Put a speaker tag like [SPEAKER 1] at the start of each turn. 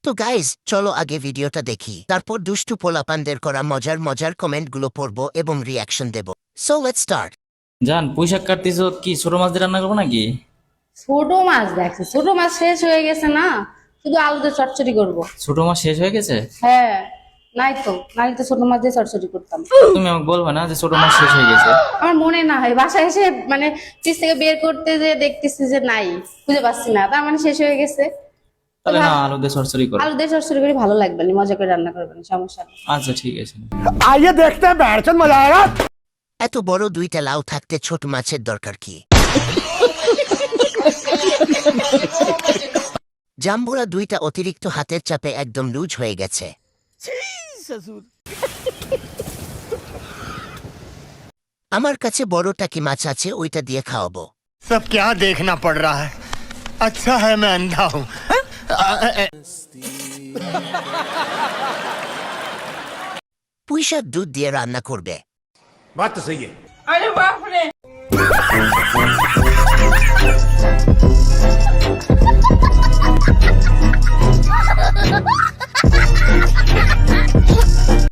[SPEAKER 1] তো গাইজ চলো আগে ভিডিওটা দেখি, তারপর দুষ্টু পোলাপানদের করা মজার মজার কমেন্টগুলো পড়বো এবং রিয়াকশন দেব। So let's start.
[SPEAKER 2] জান পুঁইশাক কাটতেছ কি ছোট মাছ দিয়ে রান্না করবো নাকি?
[SPEAKER 3] ছোট মাছ দেখছি, ছোট মাছ শেষ হয়ে গেছে না, শুধু আলুতে চটচড়ি করব।
[SPEAKER 2] ছোট মাছ শেষ হয়ে গেছে?
[SPEAKER 3] হ্যাঁ, নাই তো, নাই তো ছোট মাছ দিয়ে চটচড়ি করতাম।
[SPEAKER 2] তুমি আমাকে বলবে না যে ছোট মাছ শেষ হয়ে গেছে?
[SPEAKER 3] আমার মনে না হয়, বাসায় এসে মানে ফ্রিজ থেকে বের করতে যে দেখতেছি যে নাই, খুঁজে পাচ্ছি না, তার মানে শেষ হয়ে গেছে।
[SPEAKER 2] তাহলে না, আলু দিয়ে সরসরি করো।
[SPEAKER 3] আলু দিয়ে চটচড়ি করে ভালো লাগবে না, মজা করে রান্না করবেন, সমস্যা নেই।
[SPEAKER 2] আচ্ছা ঠিক আছে।
[SPEAKER 4] आइए देखते हैं बैठचंद मजा आएगा।
[SPEAKER 1] এত বড় দুইটা লাউ থাকতে ছোট মাছের দরকার কি? জাম্বুরা দুইটা অতিরিক্ত হাতের চাপে একদম লুজ হয়ে গেছে। আমার কাছে বড় টাকি মাছ আছে, ওইটা দিয়ে খাওয়াবো।
[SPEAKER 4] सब क्या देखना पड़ रहा है। अच्छा है मैं अंधा हूँ।
[SPEAKER 1] পুঁইশাক দুধ দিয়ে রান্না করবে।
[SPEAKER 5] बात तो सही है।
[SPEAKER 3] আরে বাপ রে!